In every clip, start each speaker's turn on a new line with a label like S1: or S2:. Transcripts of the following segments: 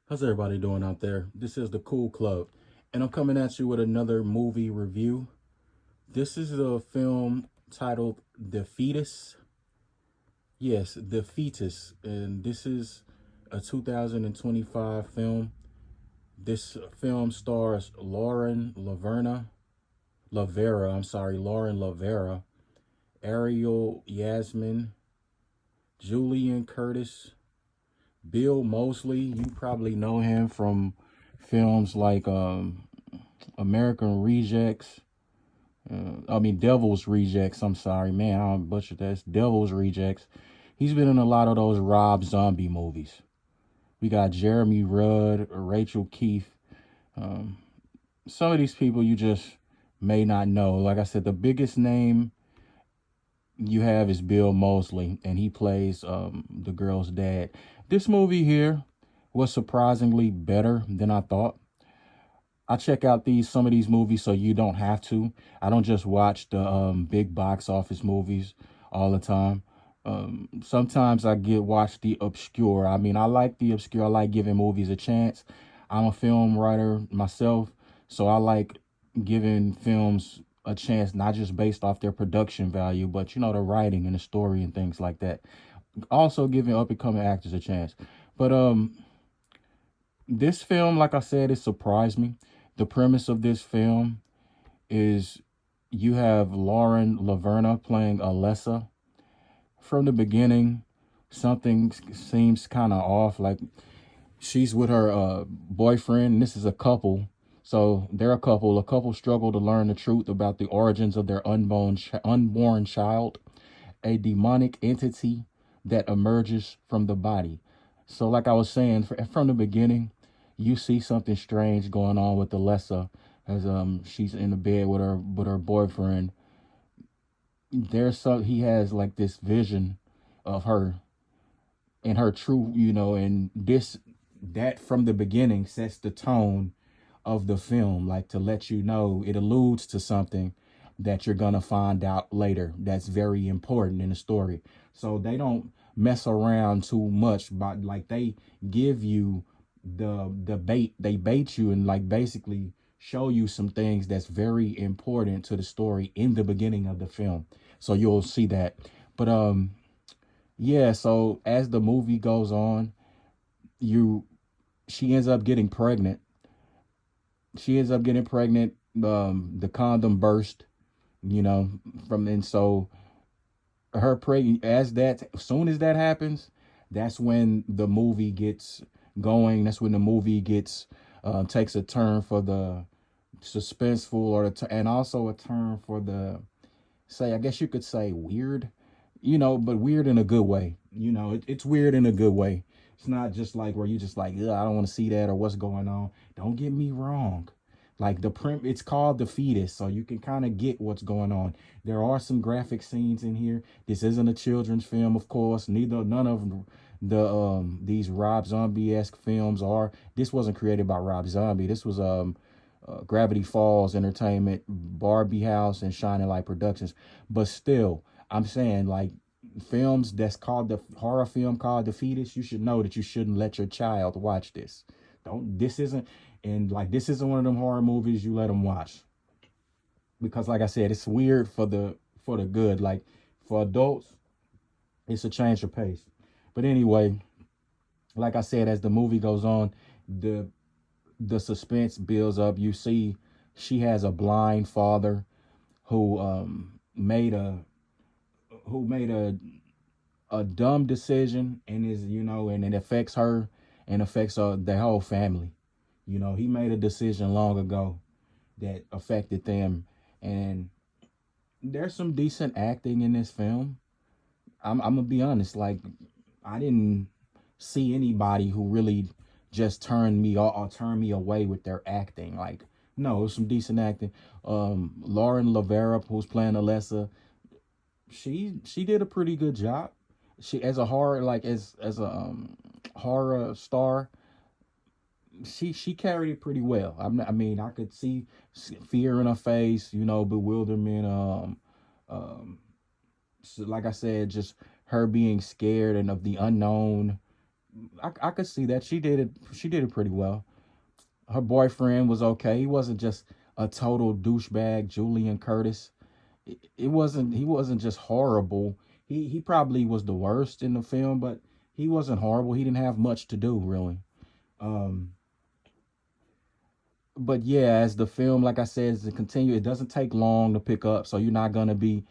S1: How's everybody doing out there? This is the Cool Club, and I'm coming at you with another movie review. This is a film titled The Fetus. Yes, The Fetus, and this is a 2025 film. This film stars Lauren Lavera, Ariel Yasmin, Julian Curtis, Bill Mosley. You probably know him from films like American Rejects. Devil's Rejects. I'm sorry, man. I butchered that. It's Devil's Rejects. He's been in a lot of those Rob Zombie movies. We got Jeremy Rudd, Rachel Keith. Um, some of these people you just may not know. Like I said, the biggest name you have is Bill Mosley, and he plays the girl's dad. This movie here was surprisingly better than I thought. I check out these some of these movies so you don't have to. I don't just watch the big box office movies all the time. Sometimes I get watch the obscure. I mean, I like the obscure. I like giving movies a chance. I'm a film writer myself, so I like giving films a chance, not just based off their production value, but the writing and the story and things like that. Also giving up and coming actors a chance. But this film, like I said, it surprised me. The premise of this film is you have Lauren Laverna playing Alessa. From the beginning, something seems kind of off. Like she's with her boyfriend. This is a couple. So they're a couple. A couple struggle to learn the truth about the origins of their unborn child, a demonic entity that emerges from the body. So, like I was saying, from the beginning, you see something strange going on with Alessa as she's in the bed with her boyfriend. He has like this vision of her and her true, and that from the beginning sets the tone of the film, like to let you know it alludes to something that you're gonna find out later that's very important in the story. So they don't mess around too much, but like they give you the bait, they bait you and like basically show you some things that's very important to the story in the beginning of the film. So you'll see that. But yeah, so as the movie goes on, you she ends up getting pregnant. She ends up getting pregnant. The condom burst, you know, from and so her pregnant as soon as that happens, that's when the movie gets going. That's when the movie gets takes a turn for the suspenseful and also a turn for the say I guess you could say weird, but weird in a good way. It's weird in a good way. It's not just like where you just like, I don't want to see that or what's going on. Don't get me wrong. Like it's called The Fetus, so you can kind of get what's going on. There are some graphic scenes in here. This isn't a children's film, of course. None of these Rob Zombie-esque films are. This wasn't created by Rob Zombie. This was Gravity Falls Entertainment, Barbie House, and Shining Light Productions. But still, I'm saying like films that's called the horror film called The Fetus, you should know that you shouldn't let your child watch this. Don't. This isn't one of them horror movies you let them watch because, like I said, it's weird for the good. Like for adults, it's a change of pace. But anyway, like I said, as the movie goes on, the the suspense builds up. You see, she has a blind father who made a dumb decision and and it affects her and affects the whole family. He made a decision long ago that affected them, and there's some decent acting in this film. I'm gonna be honest, like I didn't see anybody who really just turned me or turned me away with their acting. Like, no, it was some decent acting. Lauren Lavera, who's playing Alessa, she did a pretty good job. She as a horror like as a horror star, she carried it pretty well. I mean, I could see fear in her face, bewilderment. So like I said, just her being scared and of the unknown. I could see that she did it pretty well. Her boyfriend was okay. He wasn't just a total douchebag, Julian Curtis. It wasn't, he wasn't just horrible. He probably was the worst in the film, but he wasn't horrible. He didn't have much to do really. Um, but yeah, as the film, like I said, as it continue, it doesn't take long to pick up, so you're not gonna be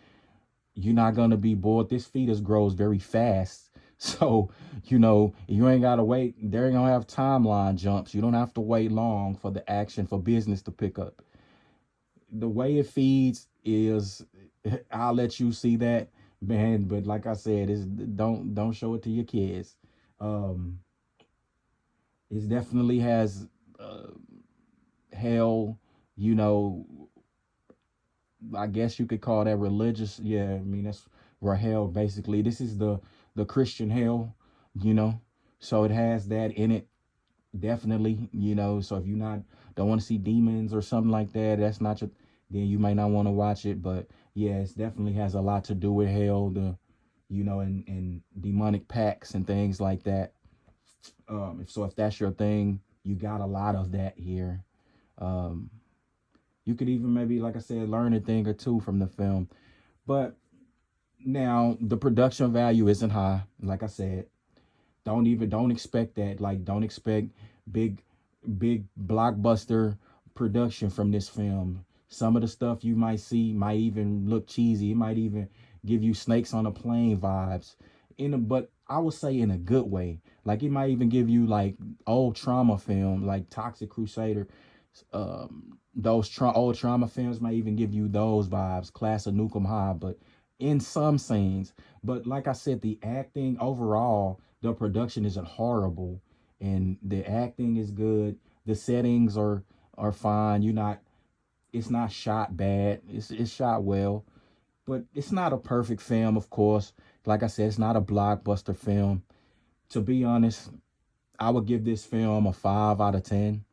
S1: bored. This fetus grows very fast. So, you ain't gotta wait. They ain't gonna have timeline jumps. You don't have to wait long for the action for business to pick up. The way it feeds is I'll let you see that, man. But like I said, is don't show it to your kids. Um, it definitely has uh, hell, you know, I guess you could call that religious. Yeah, I mean that's where hell basically. This is the Christian hell, you know. So it has that in it, definitely, So if you not don't want to see demons or something like that, that's not your. Then you might not want to watch it. But yeah, it definitely has a lot to do with hell, and demonic pacts and things like that. If that's your thing, you got a lot of that here. Um, you could even maybe, like I said, learn a thing or two from the film. But now the production value isn't high. Like I said, don't expect that. Like, don't expect big big blockbuster production from this film. Some of the stuff you might see might even look cheesy. It might even give you Snakes on a Plane vibes. But I would say in a good way. Like it might even give you like old trauma film, like Toxic Crusader. Old trauma films might even give you those vibes, Class of Nukem High, but in some scenes. But like I said, the acting overall, the production isn't horrible, and the acting is good. The settings are fine. It's not shot bad. It's shot well, but it's not a perfect film, of course. Like I said, it's not a blockbuster film. To be honest, I would give this film a 5 out of 10.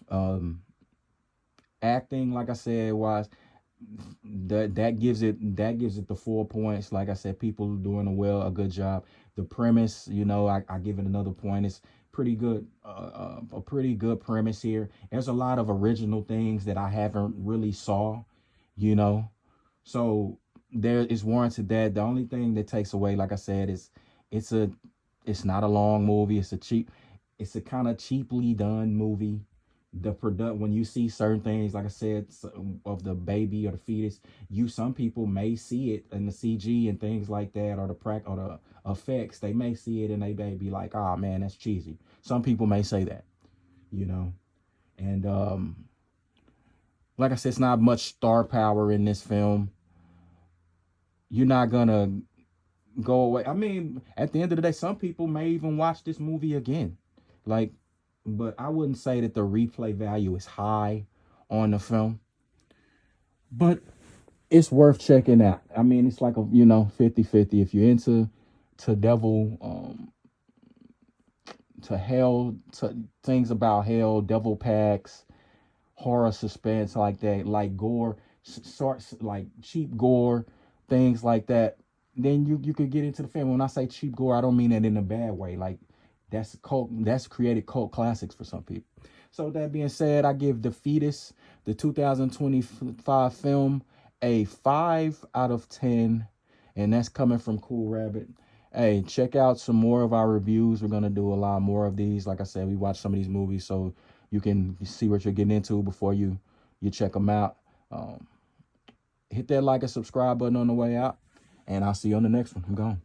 S1: Um, Acting, like I said, was that gives it the 4 points. Like I said, people doing a good job. The premise, I give it another point. It's pretty good, a pretty good premise here. There's a lot of original things that I haven't really saw, you know. So there is warranted that. The only thing that takes away, like I said, is it's a it's not a long movie. It's a kind of cheaply done movie. The product When you see certain things, like I said, of the baby or the fetus, some people may see it in the CG and things like that, or the effects. They may see it and they may be like, "Oh man, that's cheesy." Some people may say that, you know. And like I said, it's not much star power in this film. You're not gonna go away. I mean, at the end of the day, some people may even watch this movie again. Like, but I wouldn't say that the replay value is high on the film. But it's worth checking out. I mean, it's like 50-50. If you're into to devil, to hell, to things about hell, devil packs, horror, suspense, like that, like gore, sorts like cheap gore, things like that, then you could get into the film. When I say cheap gore, I don't mean that in a bad way. Like that's created cult classics for some people. So that being said, I give The Fetus, the 2025 film, a 5 out of 10, and that's coming from Cool Rabbit. Hey, check out some more of our reviews. We're gonna do a lot more of these. Like I said, we watch some of these movies, so you can see what you're getting into before you check them out. Hit that like and subscribe button on the way out, and I'll see you on the next one. I'm gone.